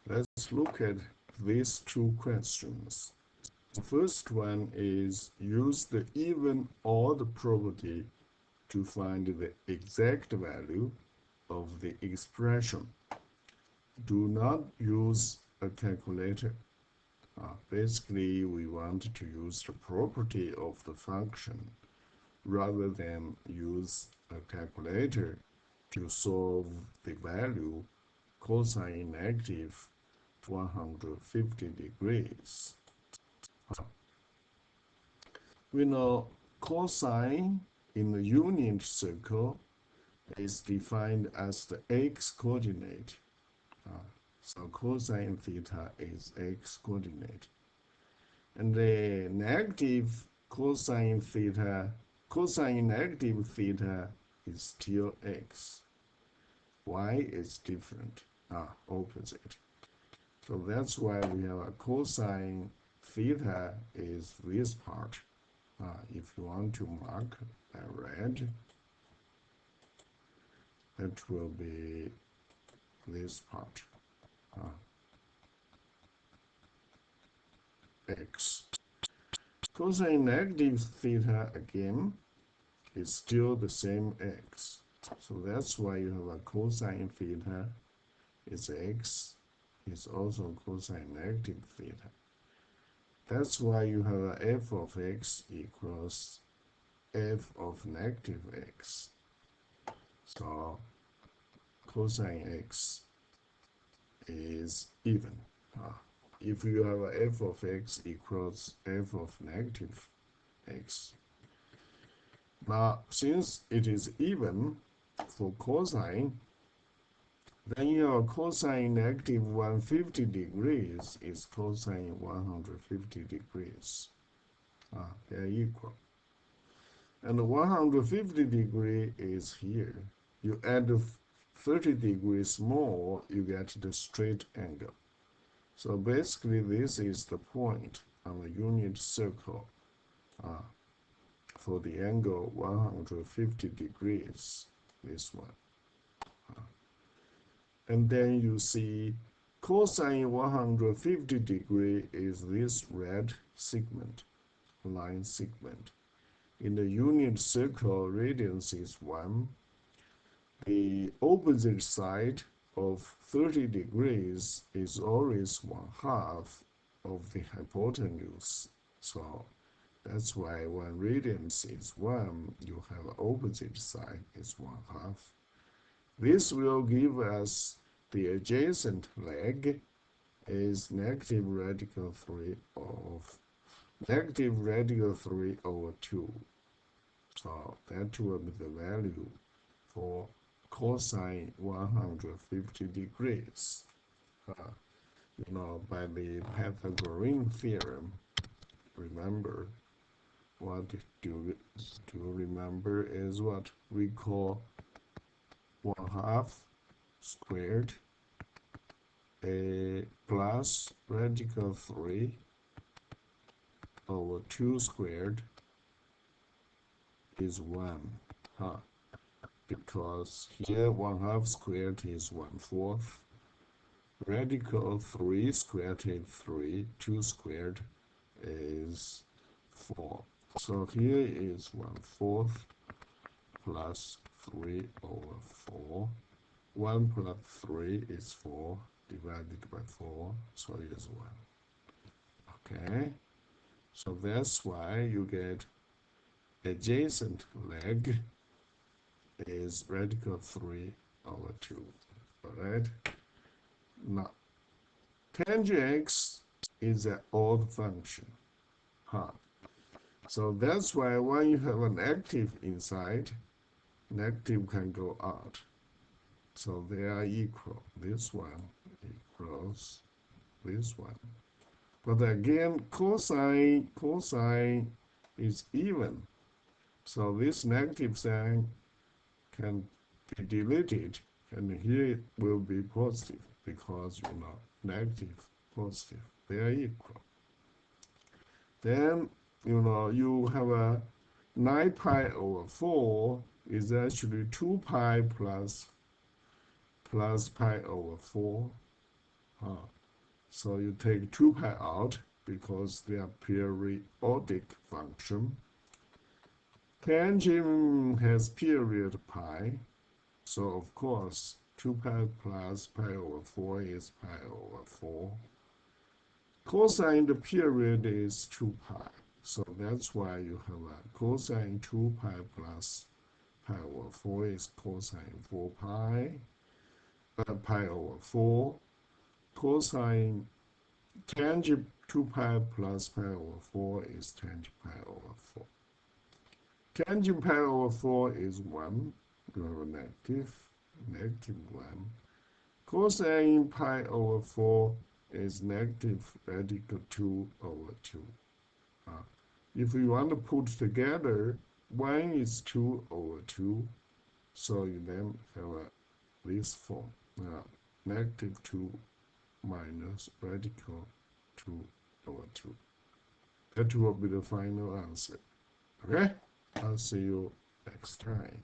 Let's look at these two questions. The first one is use the even odd property to find the exact value of the expression. Do not use a calculator. Basically, we want to use the property of the function rather than use a calculator to solve the value cosine negative 150 degrees. We know cosine in the unit circle is defined as the x-coordinate. So cosine theta is x-coordinate. And the negative cosine negative theta is still x. Y is different, opposite. So that's why we have a cosine theta is this part. If you want to mark by red, it will be this part, x. Cosine negative theta again is still the same x. So that's why you have a cosine theta is x, is also cosine negative theta. That's why you have a f of x equals f of negative x. So cosine x is even. If you have a f of x equals f of negative x. Now, since it is even for cosine, then your cosine negative 150 degrees is cosine 150 degrees. They're equal. And 150 degree is here. You add 30 degrees more, you get the straight angle. So basically, this is the point on the unit circle for the angle 150 degrees, this one. And then you see cosine 150 degree is this red segment, line segment. In the unit circle, radius is 1. The opposite side of 30 degrees is always 1/2 of the hypotenuse. So that's why when radius is 1, you have opposite side is 1/2. This will give us the adjacent leg is negative radical 3 over 2. So that will be the value for cosine 150 degrees. By the Pythagorean theorem, remember, what do remember is what we call 1/2 squared a plus radical 3 over 2 squared is 1, because here 1/2 squared is 1/4, radical 3 squared is 3, 2 squared is 4. So here is 1/4 plus 3 over 4. 1 plus 3 is 4 divided by 4, so it is 1. Okay, so that's why you get adjacent leg is radical 3 over 2. Alright? Now, tangent x is an odd function. So that's why when you have an negative inside, negative can go out. So they are equal. This one equals this one. But again, cosine is even. So this negative sign can be deleted, and here it will be positive because negative, positive, they are equal. Then you have a 9 pi over 4 is actually 2 pi plus pi over 4. So you take 2 pi out because they are periodic function. Tangent has period pi, so of course 2 pi plus pi over 4 is pi over 4. Cosine the period is 2 pi, so that's why you have a cosine 2 pi plus pi over 4 is cosine 4 pi, pi over 4. Cosine tangent 2 pi plus pi over 4 is tangent pi over 4. Tangent pi over 4 is 1. You have a negative 1. Cosine pi over 4 is negative radical 2 over 2. If you want to put together, 1 is 2 over 2, so you then have this form. Negative 2 minus radical 2 over 2. That will be the final answer. Okay? I'll see you next time.